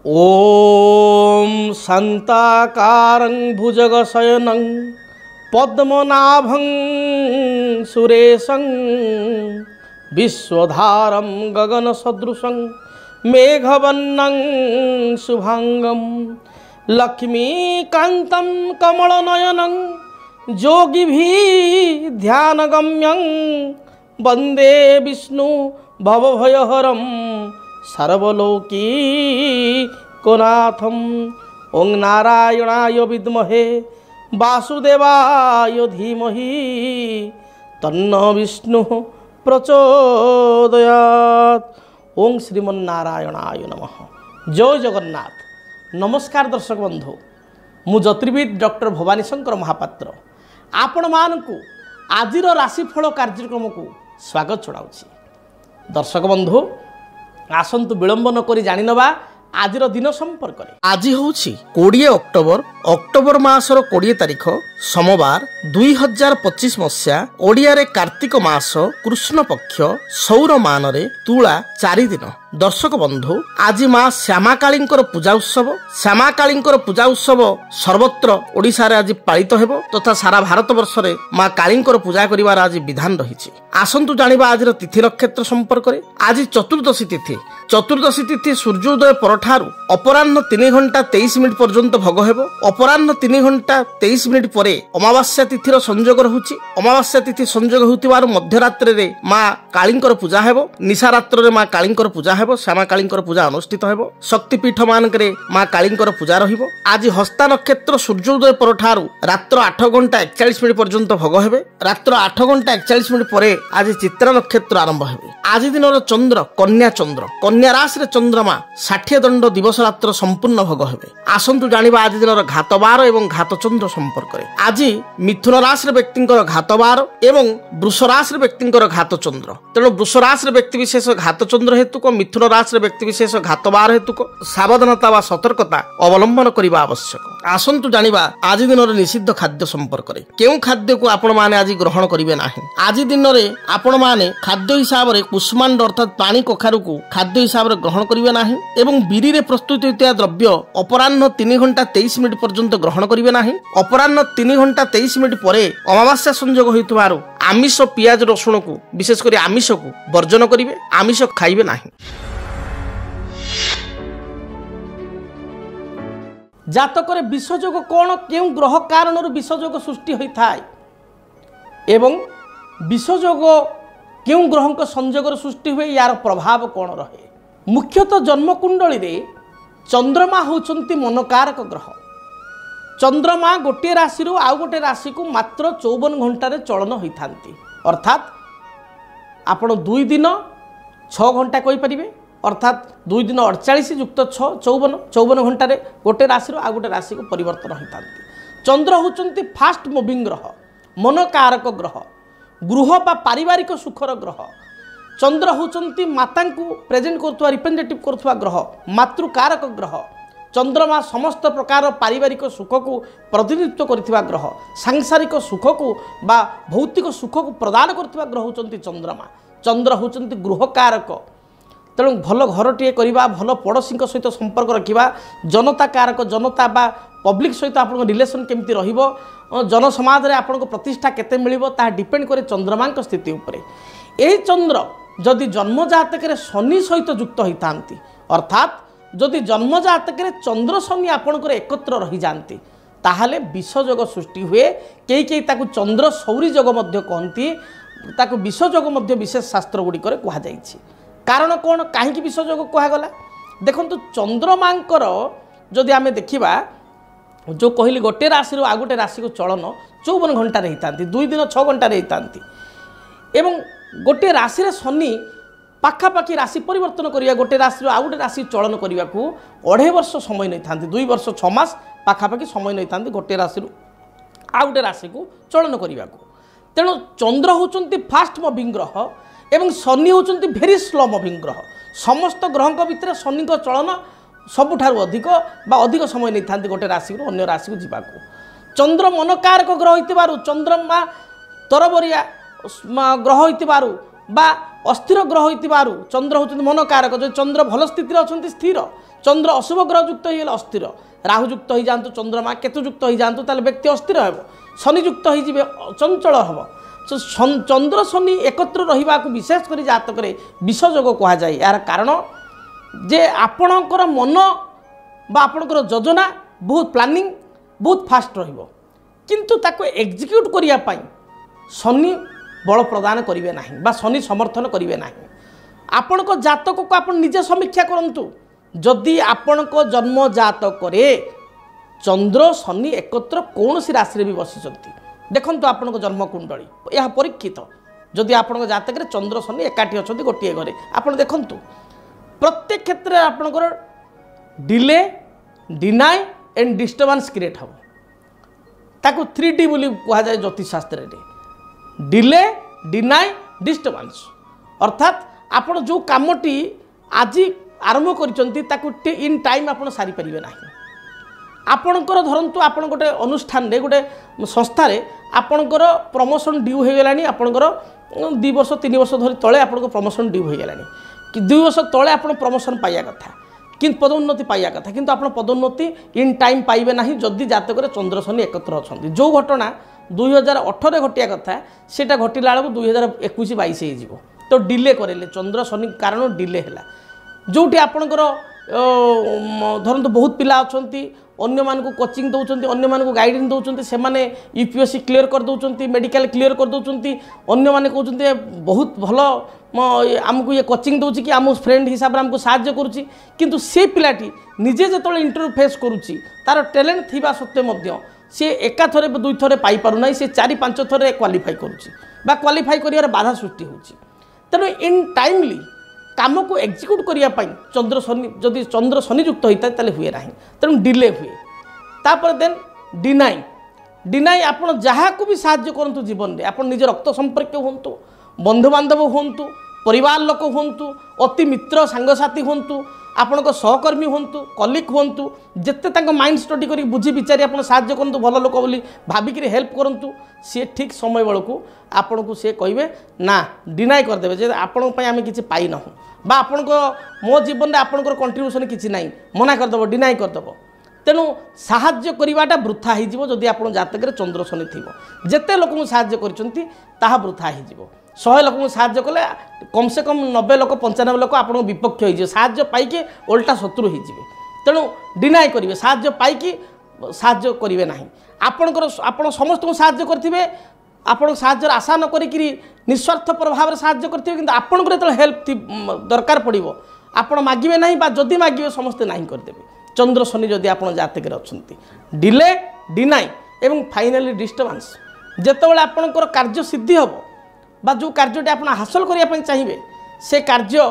ओम शांताकारं भुजगशयनं पद्मनाभं सुरेशं विश्वधारं गगनसदृशं मेघवर्णं शुभांगं लक्ष्मीकान्तं कमलनयनं योगिभिः ध्यानगम्यं वन्दे विष्णु भवभयहरं सर्वलोकीकनाथं। ओं नारायणाय विद्महे वासुदेवाय धीमहि तन्नो विष्णुः प्रचोदयात्। ओं श्रीमन्नारायणाय नमः। जय जगन्नाथ। नमस्कार दर्शक बंधु, मु ज्योतिर्विद डॉक्टर भवानी शंकर महापात्र आपण मानकु आजिर राशिफल कार्यक्रम को स्वागत छड़ाऊँगी। दर्शक बंधु आसंतु विलंब न करी जानि नबा आजिर दिन संपर्क में। आज हूँ 20 अक्टोबर मासर 20 तारिख सोमवार 2025 मसीहा ओडिया रे कार्तिक मास कृष्ण पक्ष सौर मान रे तुला 4 दिन। दर्शक बंधु आज माँ श्यामाकाली पूजा उत्सव पूजा उत्सव सर्वत्र ओडिशा रे आज पालित हेबो तथा सारा भारत वर्ष रे माँ काली पूजा करिवार आज विधान रही। आसंतु जानिबा आज तिथि नक्षत्र संपर्क रे। आज चतुर्दशी तिथि सूर्योदय परठारु अपराह्न 3 घंटा 23 मिनिट पर्यंत भोग हेबो। अपराह्न 3 घंटा 23 मिनिट परे अमावास्या तिथिर संयोग रहुछि। अमावास्या तिथि संयोग होतिबार मध्यरात्रि रे माँ काली पूजा हेबो। निशा रात्र रे माँ काली पूजा हेबो। श्यामा काली पूजा अनुष्ठित हेबो। शक्तिपीठ मानकरे माँ काली पूजा रहिबो। आज हस्ता नक्षत्र सूर्योदय परठारु रात्र 8 घंटा 41 मिनिट पर्यंत भोग हेबे। रात्र 8 घंटा 41 मिनिट परे आज चित्रा नक्षत्र आरंभ हेबे। आज दिनर चंद्र कन्या राशि रे चंद्रमा 60 दंड दिवस रात्र संपूर्ण भोग हेबे। आसंतु जानिबा आज दिनर घात बार एवं घात चंद्र संपर्क रे। आज मिथुन राशि रे व्यक्तिंकर घात बार एवं वृष राशि रे व्यक्तिंकर घात चंद्र। तेणु वृष राशि रे व्यक्ति विशेष घात चंद्र हेतुक, मिथुन राशि रे व्यक्ति विशेष घात बार हेतुक सावधानता वा सतर्कता अवलंबन करबा आवश्यक। आसंतु जानिबा आज दिनर निषिद्ध खाद्य संपर्क रे। केउ खाद्य को आपण माने आज ग्रहण करिवे नाही। आज दिन रे आपण माने खाद्य हिसाब रे कुष्मांड अर्थात पानी कखारु को खाद्य हिसाब रे ग्रहण करिवे नाही एवं बिरी रे प्रस्तुत होइतिया द्रव्य अपराह्न 3 घंटा 23 मिनिट पर्यंत ग्रहण करिवे नाही। अपराह्न 3 घंटा 23 मिनिट परे अमावास्या संयोग होइतबारु आमिष पियाज रसुण को विशेष करी आमिष को वर्जन करिवे। आमिष खाइबे नाही। जातकरे विषयोग कौन केउ ग्रह कारण विषयोग सृष्टि होता है एवं विषयोग केउ ग्रह संयोग सृष्टि हुए यार प्रभाव कौन रहे। मुख्यतः जन्मकुंडली रे चंद्रमा होउचंती मनकारक ग्रह। चंद्रमा गोटे राशि रु आउ गोटे राशि को मात्र 54 घंटा चलन होता, अर्थात आपण 2 दिन 6 घंटा कहि परिबे, अर्थात 2 दिन 48 युक्त 6 54 घंटा गोटे राशि आउ गोटे राशि को परिवर्तन होता। चंद्र होउचंती फास्ट मूविंग ग्रह, मनकारक ग्रह, गृह बा पारिवारिक सुखर ग्रह। चंद्र होउचंती माता को प्रेजेंट करथुवा रिप्रेजेंटेटिव करथुवा ग्रह, मातृकारक ग्रह। चंद्रमा समस्त प्रकार पारिवारिक सुख को प्रतिनिधित्व करथिवा ग्रह, सांसारिक सुख को बा भौतिक सुख को प्रदान करथिवा ग्रह होउचंती चंद्रमा। चंद्र होउचंती गृहकारक। तेणु भल घरटीए करवा, भल पड़ोशी सहित संपर्क रखा, जनता कारक, जनता बा पब्लिक सहित आप रिलेसन केमती रहिबो, जन समाज रे आपनको प्रतिष्ठा केते मिलिबो ता डिपेंड करे चंद्रमा स्थिति उपरे। एही चंद्र जदि जन्म जातक शनि सहित युक्त होता, अर्थात जदि जन्म जातक चंद्र शनि आपणकर एकत्र रही जाती ताहले विषयोग सृष्टि हुए। कई कई ताकु चंद्र सौरी योग मध्य कहती, ताकु विषयोग मध्य विशेष शास्त्र गुड़िक कहुଯାଇଛି। कारण कौन, कहीं विषयोग कहगला देखु चंद्रमांकर जदि आम देखा जो कहली गोटे राशि आउ गोटे राशि को चलन 54 घंटा होता, 2 दिन 6 घंटा होता एवं गोटे राशि शनि पाखापाखि राशि परिवर्तन करिया, गोटे राशि आउ गोटे राशि चलन करने को 2.5 वर्ष समय नहीं था, 2 वर्ष 6 मास पाखापाखि समय नहीं था गोटे राशि आउ गोटे राशि को चलन करने को। तेणु चंद्र होउचंती फास्ट मूविंग ग्रह एवं शनि होउचंती भेरी स्लो मूविंग ग्रह। समस्त ग्रह भितर शनि चलन सबुठारु अधिक बा अधिक समय नहीं था गोटे राशि अन्य राशि को जीवाकू। चंद्र मनकारक ग्रह होइतिबारु, चंद्रमा तरबरिया ग्रह होइतिबारु बा अस्थिर ग्रह होइतिबारु चंद्र होचंती मन कारक जो चंद्र भल स्थिति अछंती स्थिर चंद्र अशुभ ग्रह युक्त हो अस्थिर राहु युक्त हो जातु चंद्रमा केतु युक्त हो जातु ताले व्यक्ति अस्थिर हेबो शनि युक्त हो जिवे चंचल हेबो तो चंद्र शनि एकत्र रहिबा को विशेष करी जातक रे विषयोग कहा जाय यार कारण जे आपणकर मन बा आपणकर योजना बहुत प्लानिंग बहुत फास्ट रहिबो किंतु ताको एग्जीक्यूट करिया पई शनि बल प्रदान करिवे नाही बा शनि समर्थन करिवे नाही आपण को जातक को आपण निजे समीक्षा करंतु जदि आपण को जन्म जातक रे चंद्र शनि एकत्र कौन सी राशि भी बसिचंती देखंतु आपण को जन्म कुंडली यह परीक्षित जदि आपण को जातक रे चंद्र शनि एकाठी अछंती गोटिए घरे आपण देखंतु प्रत्येक क्षेत्र में आपणकर delay deny and disturbance create हो ताकू 3D बोली कहा जाए ज्योतिष शास्त्र रे डिले डिनाय डिस्टर्बेंस अर्थात आपण जो कामटी आज आरंभ करिसंती ताकू इन टाइम आपण सारी परिबे नाही आपणकर धरंतु आपण गोटे अनुष्ठान रे गोटे संस्था रे आपणकर प्रमोशन ड्यू हो गलानी आपणकर 2 वर्ष 3 वर्ष धरि तळे आपणको प्रमोशन ड्यू हो गलानी कि 2 वर्ष तळे आपण प्रमोशन पाइया कथा कि पदोन्नति पाइया कथा किंतु आपण पदोन्नति इन टाइम पाइबे नाही जदि जातक रे चंद्र शनि एकत्र अछंती जो घटना 2018 रे घटिया कथा सेटा घटिला बेलू 2021 22 हे जिवो तो डिले करेले चंद्र शनि कारण डिले हैला जोटी आपणकर धरंतु बहुत पिला अछंती अन्य मान को कोचिंग दउचंती अन्य मान को गाइडेंस दउचंती से माने यूपीएससी क्लियर कर दउचंती मेडिकल क्लियर कर दउचंती अन्य माने कहउचंती बहुत भलो आमको ये कोचिंग दउची कि आम फ्रेंड हिसाब रे हमको सहायता करूची किंतु से पिलाटी निजे जतले इंटरव्यू फेस करूची तार टैलेंट थिबा सत्ते मध्य से एका थरे दुई थरे पाई पारु नाही से 4-5 थरे क्वालिफाई करूची बा क्वालिफाई करियार बाधा सृष्टि होची तनो इन टाइमली काम को एक्जिक्यूट करिया पई चंद्र शनि जदि चंद्र शनि युक्त होता ताले हुए नाही तेणु डिले हुए तापर देन डिनाई डिनाई आपण जहाँ को भी साहाय्य करंतु जीवन रे आपण निज रक्त संपर्क होंतु बंधु बांधव होंतु परिवार लोक होंतु अति मित्र सांगसाथी होंतु आपण को सहकर्मी होंतु कलिक होंतु जिते तांको माइंड स्टडी करी बुझी विचारी आपण साहाय्य करंतु भल लोक बोली भाबिक हेल्प करंतु सी ठीक समय बेलू आपण को सी कहे ना डिनाई करदे जे आपण आम कि पाई ना बा आपण मो जीवन में आपंकर कंट्रीब्यूशन किसी ना मना करदेव डिनाई करदेव तेणु साहाय्य करवाटा वृथा होदी आप जातक चंद्र शनि थी जिते लोक साहाय्य कर वृथा हो 100 लोक साहाय्य कले कम से कम 90 लोक 95 लोक आप विपक्ष हो साहाय्य पाई ओल्टा शत्रु हो तेणु डिनाई करेंगे साहाय्य पाई साहाय्य करेंगे ना आपणकर आप समस्त साहाय्य करेंगे आपण साहाय्य आशा न करी निस्वार्थ प्रभाव साहाय्य करते कि आपंकर जो हेल्प दरकार पड़ो आपण मागे ना जदि मागे समस्ते ना करदेवे चंद्र शनि जदि आप जातक अच्छा डिले डिनाई एवं फाइनाली डिस्टर्बेंस जितेबाला आपंकर कार्य सिद्धि हम बा जो कार्यटे आप हासिल करने चाहिए से कार्य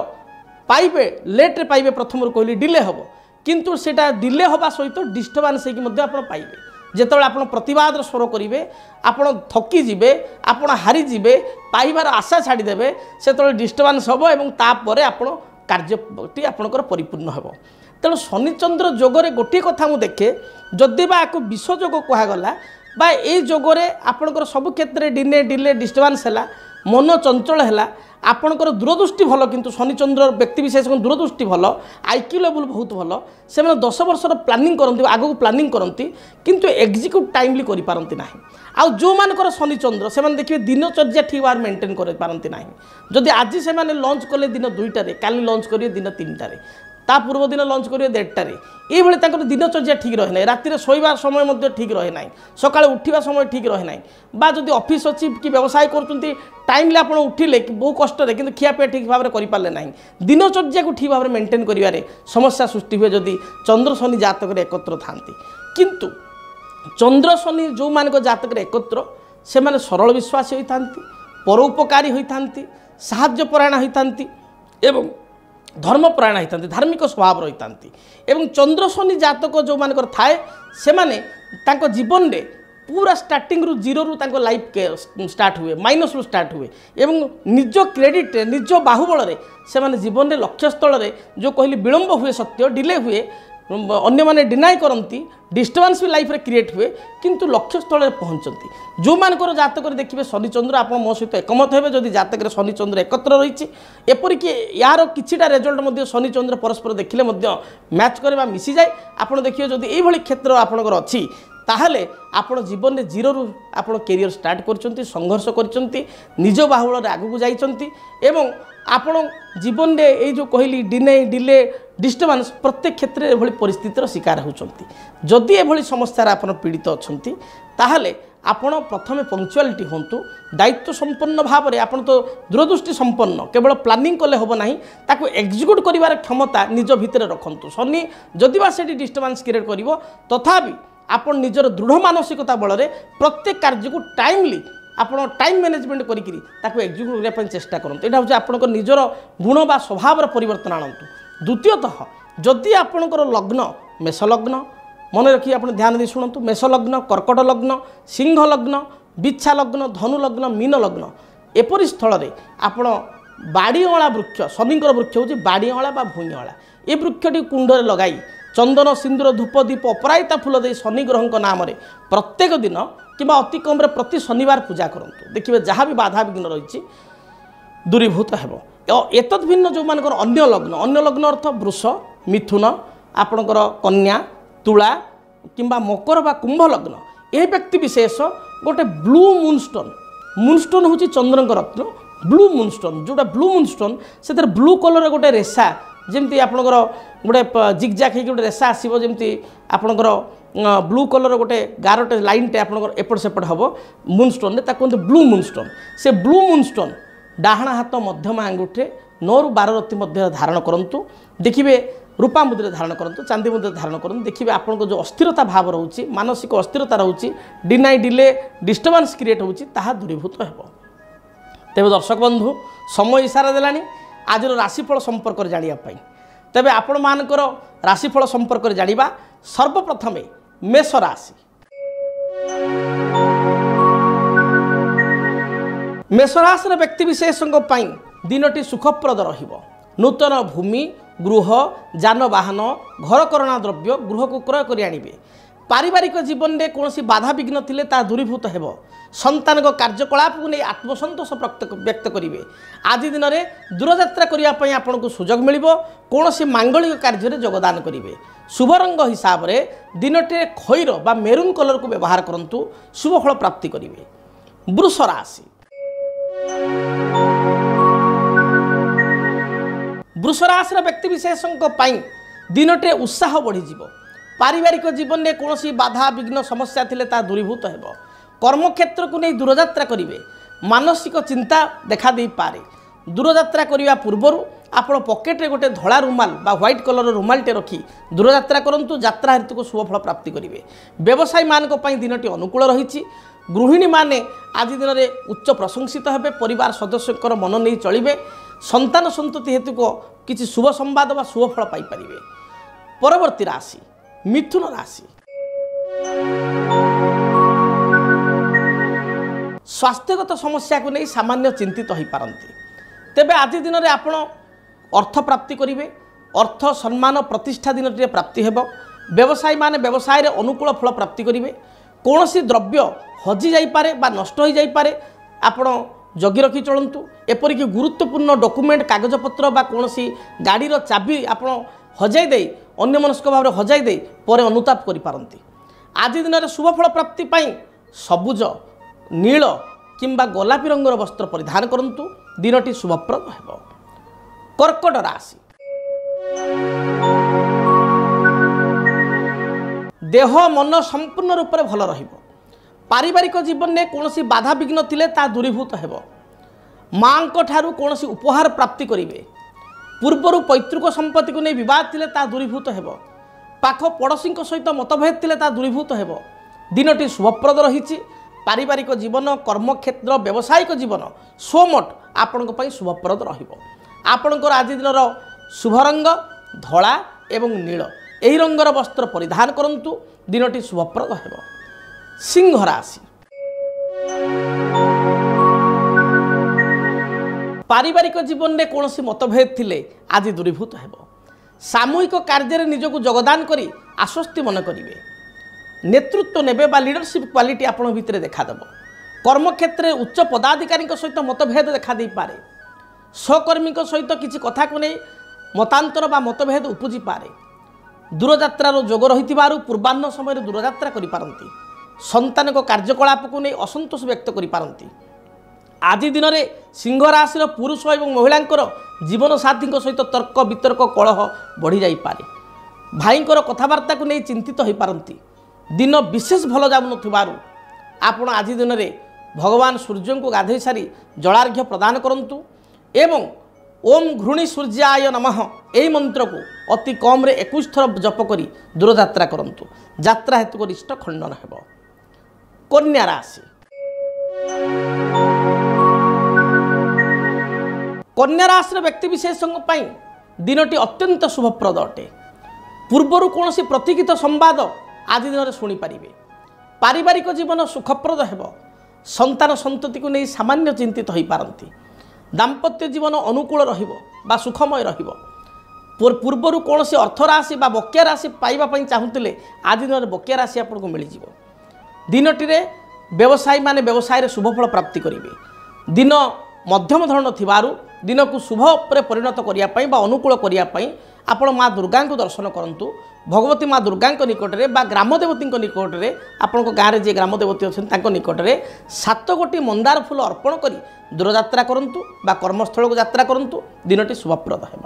पाइबे लेट्रे पाइबे प्रथम कहली डिले हम किंतु सेटा डिले हवा सहित डिस्टर्बेंस होकर पाइबे जितेबाला आप प्रतिवाद स्वर करेंगे आप थकी जीवे आप हारीजे पाइबार आशा छाड़देवे से डिस्टर्बेंस हम और तापर आप कार्यटी आपणकर परिपूर्ण हो तेणु शनिचंद्र जोगरे गोटे कथा मुझे देखे जदि बा विषयोग कहगला बा ये जोगरे आपणकर सब क्षेत्र में डिले डिले डिस्टर्बेंस है मन चंचल है आपणकर दूरदृष्टि भल किंतु शनिचंद्र व्यक्ति विशेष दूरदृष्टि भल आईक्यू लेवल बहुत भल से 10 वर्षर प्लानिंग करती आगू प्लानिंग करती किंतु एग्जीक्यूट टाइमली करि पारंती नाही आउ जो मानकर शनिचंद्र से देखिए दिनचर्या ठीक भाव मेंटेन कर पारंती नाही जदि आज से लंच कले दिन 2टारे काली लंच करेंगे दिन 3टारे ता पूर्व दिन लंच करेंगे 1:30टारे ये दिनचर्या ठीक रहे ना रातिर शोवा समय ठीक रहे ना सका उठा समय ठीक रहे ना बा जदि ऑफिस अच्छी कि व्यवसाय कर टाइमली आप उठिले बहुत कष्ट कि खियापिया ठीक भाव में करें ना दिनचर्या को ठीक भाव में मेंटेन कर समस्या सृष्टि हुए जदि चंद्र शनि जातक एकत्र था किंतु चंद्र शनि जो मान जातक एकत्र से माने सरल विश्वासी होता परोपकारी होता साहाय्यपरायण होता एवं धर्मपरायण होता धार्मिक स्वभाव रही था चंद्र शनि जातक जो मान थाए से माने जीवन में पूरा स्टार्टिंग रु जीरो रु लाइफ के स्टार्ट हुए माइनस रु स्टार्ट हुए एवं निज क्रेडिट निज बाहुबल से माने जीवन में लक्ष्य स्थल जो कहली विलंब हुए सत्य डिले हुए अन्य माने डिनाई करती डिस्टर्बांस भी लाइफ रे क्रिएट हुए किंतु लक्ष्य स्थल में पहुँचती जो मानकर जातक देखिए शनि चंद्र आप मो सहित एकमत हे जदि जातक शनि चंद्र एकत्र रही एपरिक यार किछिटा रिजल्ट शनि चंद्र परस्पर देखिले मैच करे मिसी जाए आप देखिए जदि यही क्षेत्र आपंकर अच्छी ताहले आपण जीवन में जीरो रु आप कैरियर स्टार्ट कर संघर्ष कर निज बाहुल आगू जाइंट एवं आपण जीवन में ये जो कहली डिले डिस्टर्बांस प्रत्येक क्षेत्र में एभली परिस्थितिर शिकार होती जदि एभली समस्या आप पीड़ित अच्छा ताहले आपण प्रथमे पंक्चुआलिटी हूँ दायित्व संपन्न भाव में आपन तो दूरदृष्टि संपन्न केवल प्लानिंग कले हम ना ताको एक्जिक्यूट करिवार क्षमता निज भितर रखंतु शनि जदिवा से डिस्टर्बांस क्रिएट करिवो तथापि आपण निजर दृढ़ मानसिकता बल में प्रत्येक कार्य को टाइमली आपण टाइम मैनेजमेंट करिकरी एक्जिक्यूट करने चेष्टा करूँ यहाँ हूँ आप निजर गुण बा स्वभाव परिवर्तन आणतु द्वितीयतः जदि आपणकर लग्न मेष लग्न मन रखिए आप ध्यान दे शुणु मेष लग्न कर्कट लग्न सिंह लग्न बिच्छा लग्न धनु लग्न मीन लग्न एपरी स्थल में आपण बाड़ीअला वृक्ष शनिकर वृक्ष हूँ बाड़ीअला बा भूईअला ये वृक्षटी कुंडे लगाई चंदन सिंदूर धूप दीप अपराजिता फूल दे शनि ग्रह नाम प्रत्येक दिन कि अति कम प्रति शनिवार पूजा करूँ देखिए जहाँ भी बाधा विघ्न रही दूरीभूत हो एतद् भिन्न जो मानकर अन्य लग्न अर्थ वृष मिथुन आपणकर कन्या तुला किंबा मकर बा कुंभ लग्न ये व्यक्ति विशेष गोटे ब्लू मूनस्टोन हूँ चंद्रक रत्न ब्लू मूनस्टोन जोटा ब्लू मूनस्टोन से ब्लू कलर गोटे रेशा जमती आपणकर गोटे जिगजाक हो गोटे रेशा आसो जमी आपणकर ब्लू कलर गोटे गारटे लाइनटे आपणकर एपट सेपट हम मूनस्टोन कहते ब्लू मूनस्टोन से ब्लू मूनस्टोन डाहाण हाथ मध्यम आंगुठे 9 ରୁ 12 रति मध्य धारण करूँ देखिए रूपा मुद्रे धारण करूँ चांदी मुद्रे धारण करूँ देखिए आपको जो अस्थिरता भाव रोचे मानसिक अस्थिरता रोचे डिनाई डिले डिस्टर्बांस क्रिएट होता दूरीभूत हो तेज दर्शक बंधु समय इशारा देलानी आज राशिफल संपर्क जानापी तेज आपण मानकर राशिफल संपर्क जाना सर्वप्रथमे मेष राशि मेष राशि व्यक्ति विशेषों दिनटी सुखप्रद रहिबो नूतन भूमि गृह जानवाहन घरकरणा द्रव्य गृह को क्रय कर आनिबे पारिवारिक जीवन में कौन बाधा विघ्न थिले ता दूरीभूत हेबो संतान कार्यकलाप को नहीं आत्मसंतोष व्यक्त करेंगे आज दिन में दूरयात्रा करने आपको सुजोग मिल कौन मांगलिक कार्य योगदान करेंगे शुभ रंग हिसाब से दिनटे खैर बा मेरून कलर को व्यवहार करूँ शुभ फल प्राप्ति करेंगे वृष राशि वृष राशि व्यक्ति विशेषों दिनटे उत्साह बढ़ी पारिवारिक जीवन में कौन बाधा विघ्न समस्या थिले ता दूरीभूत हेबो कर्मक्षेत्र को नहीं दूरयात्रा करेंगे मानसिक चिंता देखा दे पारे दूरयात्रा करने पूर्वर आप पकेट रे गोटे धला रुमाल बा व्हाइट कलर रुमालटे रखी दूरयात्रा करूँ यात्रा हेतु को शुभ फल प्राप्ति करेंगे व्यवसायी मानी दिनटी अनुकूल रही गृहिणी माने आज दिन में उच्च प्रशंसित हेबे परिवार सदस्यों मन नहीं चलिए संतान संतति हेतु को किसी शुभ संवाद व शुभ फल पाइपर परवर्ती राशि मिथुन राशि स्वास्थ्यगत समस्या को नहीं सामान्य चिंतित हो पारती तेबे आज दिन में आपण अर्थ प्राप्ति करेंगे अर्थ सम्मान प्रतिष्ठा दिन प्राप्ति हेब व्यवसायी माने व्यवसाय रे अनुकूल फल प्राप्ति करेंगे कौन सी द्रव्य हजि जाइपारे बा नष्ट हो जाइपारे आपण जगी रखी चलतु एपरिक गुरुत्वपूर्ण डॉक्यूमेंट कागजपत्र बा कौन सी गाड़ी चाबी आपण हजाई दे अन्य मनस्क भाव हजाई दे पर अनुताप करिपारंती आज दिन में शुभ फल प्राप्ति पाई सबुज नील किंबा गोलापी रंगर वस्त्र परिधान करंतु दिनटी शुभप्रद हेब कर्कट राशि देह मन संपूर्ण रूप से भल रहिबो पारिवारिक जीवन में कौन बाधा विघ्न थिले ता दूरीभूत हेब माँ ठारू कौन उपहार प्राप्ति करेंगे पूर्वर पैतृक संपत्ति को नहीं बद थिले ता दूरीभूत हेब पाख पड़ोशी सहित मतभेद थिले ता दूरीभूत हेब दिनटी शुभप्रद रही पारिवारिक जीवन कर्मक्षेत्र व्यावसायिक जीवन स्वमट आपण शुभप्रद आपणकर आज दिन शुभ रंग धला एवं नील यही रंगर वस्त्र परिधान करंतु दिनटी शुभप्रद हेब सिंह राशि पारिवारिक जीवन में कौन मतभेद थिले आज दूरीभूत हेब सामूहिक कार्य निजक योगदान करी आश्वस्ति मन करेंगे नेतृत्व नेबे बा लीडरशिप क्वालिटी आपण भितर देखादेव कर्मक्षेत्र में उच्च पदाधिकारी सहित मतभेद देखा दे पारे सहकर्मी सहित किसी कथा को नहीं मतांतर बा मतभेद उपजी पारे दूरयात्रार जोग रही पूर्वाह्न समय दूरयात्रा करिपारंती संतान कार्यकलाप को नहीं असंतोष व्यक्त करिपारंती आज दिन में सिंह राशि पुरुष और महिला जीवन साथी सहित तर्क वितर्क कलह बढ़ी जापे भाई कथबार्ता को नहीं चिंतित हो पारती दिन विशेष भल जाऊन आपण आज दिन में भगवान सूर्य को गाधे सारी जलार्घ्य प्रदान करंतु एवं ओम घृणी सूर्याय नमः यही मंत्र को अति कम 21 थर जप करी दूरयात्रा करंतु यात्रा हेतु रिष्ट खंडन हेब। कन्या राशि कन्या राशि व्यक्तिविशेषों दिनटी अत्यंत शुभप्रद अटे पूर्वर कौन प्रतीक्षित संवाद आज दिन में शुणिपारे पारिवारिक जीवन सुखप्रद हेब संतान संतति को नहीं सामान्य चिंतित हो पारती दाम्पत्य जीवन अनुकूल रहा सुखमय पूर्वर कौन अर्थ राशि बकेया राशि पाइबापी चाहूले आज दिन में बकेया राशि आपको मिल दिनटी व्यवसायी माने व्यवसाय शुभफल प्राप्ति करेंगे दिन मध्यम धरण थिबारु दिन को शुभ पर परिणत करने अनुकूल करने आपण माँ दुर्गा को दर्शन करूँ भगवती माँ दुर्गा निकट में ग्रामदेवती निकट में आपण गाँव में जी ग्रामदेवती अच्छा निकट में 7 गोटी मंदार फूल अर्पण कर दूरयात्रा करूँ कर्मस्थल को यात्रा करूँ दिनटी शुभप्रद है।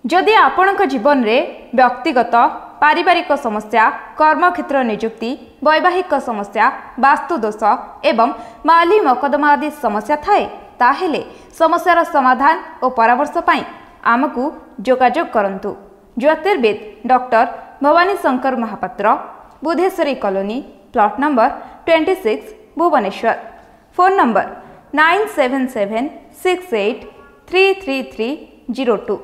जदि आपणक जीवन में व्यक्तिगत पारिवारिक समस्या कर्मक्षेत्र नियुक्ति वैवाहिक समस्या वास्तुदोष एवं माली मकदमा आदि समस्या थाए ताहेले समस्यार समाधान और परामर्श पाई आमको जोगाजोग करंतु। ज्योतिर्विद doctor Bhabani Shankar Mahapatra Budheswari colony plot number 26 Bhubaneswar phone number 9776833302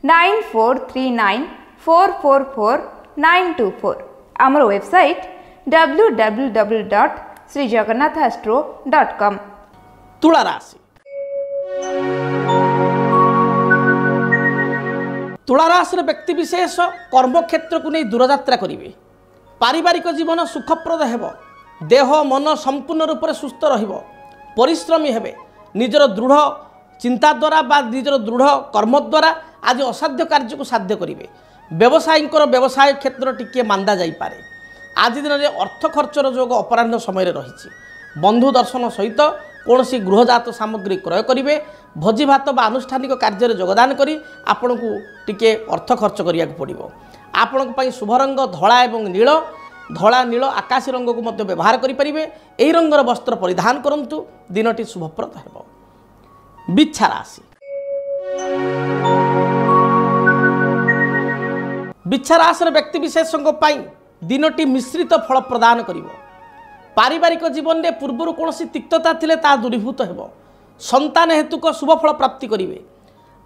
9439444924 आमर वेबसाइट www.srijagannathastro.com। तुला राशि तुला राशि व्यक्ति विशेष कर्मक्षेत्र को नहीं दूरयात्रा करेंगे पारिवारिक जीवन सुखप्रद हेब देह मन संपूर्ण रूप से सुस्थ रहिबो परिश्रमी हेबे निजर दृढ़ चिंता द्वारा बा निजर दृढ़ कर्म द्वारा आज असाध्य कार्य को साध्य करेंगे व्यवसायी व्यवसाय क्षेत्र टिके मांदा जाइपारे आज दिन में अर्थ खर्चर जोग अपराह्न समय रही बंधु दर्शन सहित कौन गृहजात सामग्री क्रय करेंगे भोजी भात बा आनुष्ठानिक कार्य योगदान करी आपण को टिके अर्थ खर्च करिया पड़िबो। आपण पई शुभ रंग धला एवं नील धला नील आकाशी रंग को मध्य व्यवहार करि परिबे एही रंगर वस्त्र परिधान करंतु दिनटी शुभप्रद हेबो। बिच्छा राशि बिच्छा राशि व्यक्ति विशेषों पई दिनटी मिश्रित फल प्रदान करिबो पारिवारिक जीवन में पूर्वर कौन तिक्तता थिले ता दूरीभूत हेब संतान हेतुक शुभफल प्राप्ति करेंगे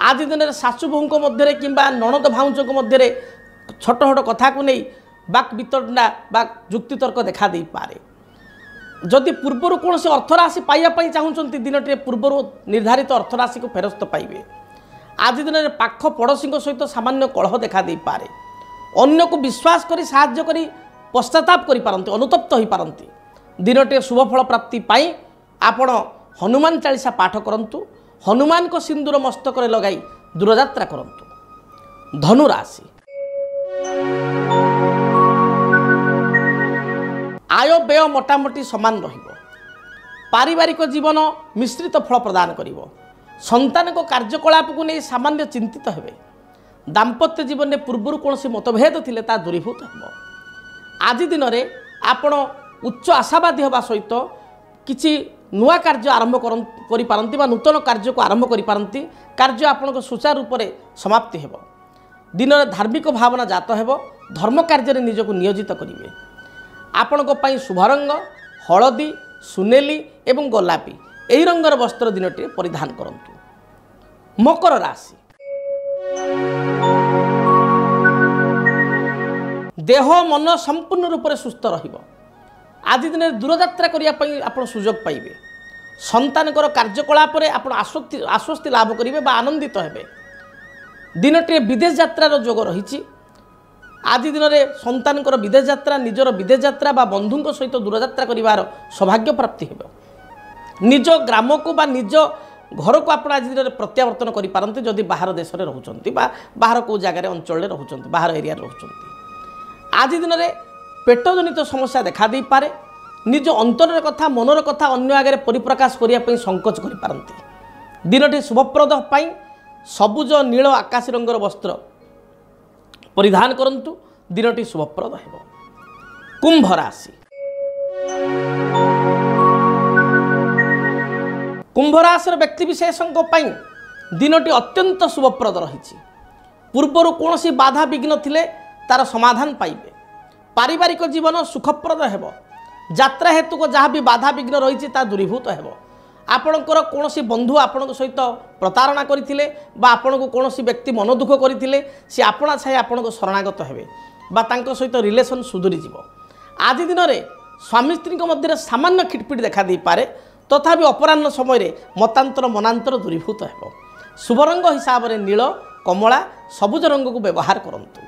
आज दिन में शाशु बोहू मध्य कि नणद भाउज मध्य छोट छोट कथा को नहीं बाक वितंडा बा जुक्तितर्क देखा दे पारे जदि पूर्वर कौन अर्थराशि पाइबापी चाहूँगी दिनटे पूर्वर निर्धारित अर्थराशि को फेरस्त पाइबे आज दिन में पाख पड़ोशी सहित सामान्य कलह देखा दे पारे अन्य को विश्वास करी साहाय्य करी पश्चाताप करि पारंती अनुतप्त हो पारंती दिनटे शुभफल प्राप्ति पाई आपण हनुमान चालीसा पाठ करंतु हनुमान को सिंदूर मस्तक लगाई दूरयात्रा करंतु। धनु राशि आय व्यय मोटामोटी समान रहिबो पारिवारिक जीवन मिश्रित फल प्रदान करिवो संतान को कार्यकलाप को नहीं सामान्य चिंतित हेबे दाम्पत्य जीवन में पूर्वर कौन मतभेद थिले ता दूरीभूत हेबो आज दिन में आपण उच्च आशावादी होगा सहित किसी नुआ कार्य आरंभ करिपारंती बा नूतन कार्य को आरंभ करिपारंती कार्य आपनको सुचारू रूप से समाप्ति हेब दिन में धार्मिक भावना जात हेब धर्म कार्य निजक नियोजित करेंगे आपणों शुभ रंग हलदी सुनेली एवं गोलापी यही रंगर वस्त्र दिनटी परिधान करंतु। मकर राशि देह मन संपूर्ण रूप से सुस्थ रहिबो आज दिन दूरयात्रा करने आप सुजोग पाइबे संतान कार्यकलाप आश्वस्ति लाभ करेंगे आनंदित हेबे दिनटी विदेश यात्रार जोग रही। आज दिन में सन्तानकर विदेश यात्रा निजर विदेश यात्रा बा बंधुओं सहित दूरयात्रा कर सौभाग्य प्राप्ति हो। निज ग्राम को बा निज घर को आप आज दिन प्रत्यावर्तन करेंगे जदि बाहर देश में रोचंती बाहर को जगह अंचल रोचंती बाहर एरिया रोचंती। आज दिन में पेटजनित समस्या देखा दे पारे। निज अंतर कथा मनर कथा अन्य आगे परिप्रकाश करने संकोच करें। दिनटी शुभप्रद पाई सबुज नील आकाश रंगर वस्त्र परिधान करंतु। दिनटी शुभप्रद हेबो। कुंभ राशि। कुंभ राशि व्यक्ति विशेषों दिनटी अत्यंत शुभप्रद रही। पूर्वर कौन बाधा विघ्न थिले तार समाधान पाइबे। पारिवारिक जीवन सुखप्रद हेबो। यात्रा हेतु को जहाँ भी बाधा विघ्न रही दूरीभूत हेबो। आपणकर कौन बंधु आपण सहित प्रतारणा करथिले बा आपण को कौन व्यक्ति मन दुख करथिले सी आपणा छाई आपण को शरणागत हेबे बा तांको सहित रिलेशन सुधुरी जीवो। आज दिन में स्वामी स्त्री मध्य सामान्य खिटपिट देखा दे पारे तथापि अपराह्न समय मतांतर मनांतर दूरीभूत हेबो। शुभ रंग हिसाब से नील कमला सबुज रंग को व्यवहार करंतु।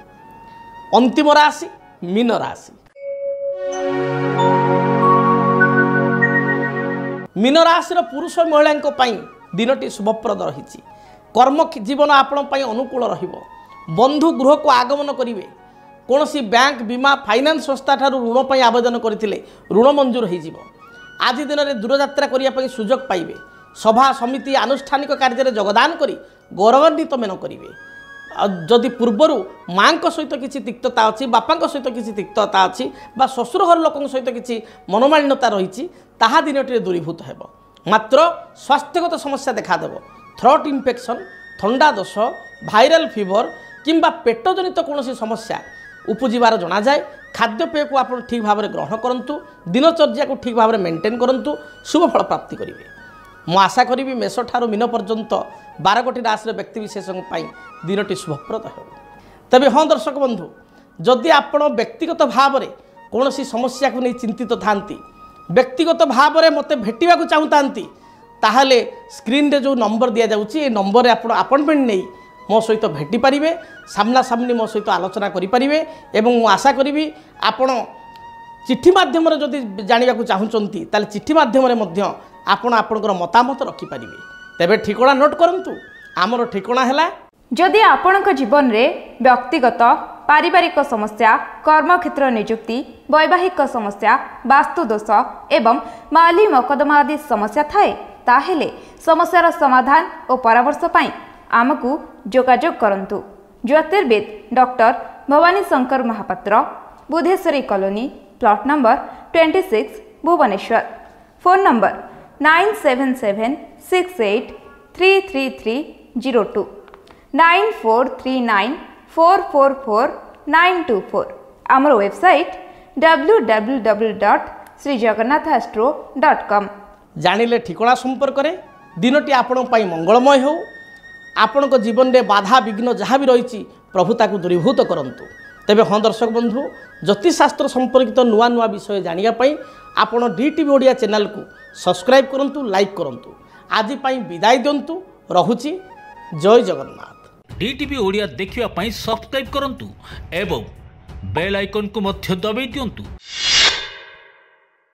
अंतिम राशि मीन राशि। मीन राशि पुरुष महिला दिनटी शुभप्रद रही। कर्म जीवन आपण अनुकूल रहिबो। बंधु गृह को आगमन करेंगे। कौन बैंक बीमा फाइनान्स संस्था ठारू ऋण पर आवेदन करथिले ऋण मंजूर हो। आज दिन में दूरयात्रा करने सुजोग पाइबे। सभा समिति आनुष्ठानिक कार्य योगदान करी गौरवान्वित मेन करेंगे। जदि पूर्वर माँ सहित किसी तिक्तता अच्छी बापा सहित किसी तिक्तता अच्छी बा ससुर घर लोक सहित किसी मनोमालिन्यता रही ताहा दिनटी दूरीभूत हेबो। मात्र स्वास्थ्यगत समस्या देखादेव। थ्रोट इन्फेक्शन थंडा दोष भाइराल फीवर किंबा पेटजनित कौन समस्या उपजीवार जना जाए। खाद्यपेय को आप ठीक भाव में ग्रहण करूँ। दिनचर्या को ठीक भाव में मेंटेन करूँ। शुभ फल प्राप्ति करेंगे। मु आशा करी मेष ठारू मीन पर्यंत 12 गोटी राशि व्यक्ति विशेषों दिनटी शुभप्रद हो। तबे हाँ दर्शक बंधु जदि आपण व्यक्तिगत भाव में कौन समस्या को नहीं चिंतित थांती व्यक्तिगत भाव में मत भेटा चाहूँगी ताहले स्क्रीन रे जो नंबर दि जाऊँगी नंबर आप अपॉइंटमेंट नहीं मो सहित भेटी पारिबे। सामना सामनी मो सहित आलोचना करें। एवं मु आशा करी आपण चिट्ठी माध्यम जदि जानवा चाहूँगी ताले चिट्ठी माध्यम आपण आपणकर मतामत रखिपारे। तेबे ठिकଣା नोट करंतु। आमर ठिकଣା है जदि आपणक जीवन में व्यक्तिगत पारिवारिक समस्या कर्मक्षेत्र नियुक्ति वैवाहिक समस्या वास्तुदोष एवं माली मकदमा आदि समस्या थाए ताहेले समस्यार समाधान और परामर्श पाई आमको जोगाजोग करंतु। ज्योतिर्विद doctor Bhabani Shankar Mahapatra Budheswari colony plot number 26 Bhubaneswar. Phone number 9776833302 9439444924। आमर वेबसाइट www.srijagannathastro.com। जानिले ठिकଣା संपर्क में दिनटी आपण मंगलमय हो। आपण जीवन में बाधा विघ्न जहाँ भी रही प्रभु ताकू दूरीभूत करंतु। तेबे हाँ दर्शक बंधु ज्योतिषशास्त्र संपर्कित नुआ नुआ विषय जानापी आपण DTV ओडिया चैनल को सब्सक्राइब करंतु लाइक करंतु। आज पाई विदाय दिंतु रहुची। जय जगन्नाथ। DTV ओडिया देखिवा पाई सब्सक्राइब करंतु एवं बेल आइकन को मध्य दबाई दियंतु।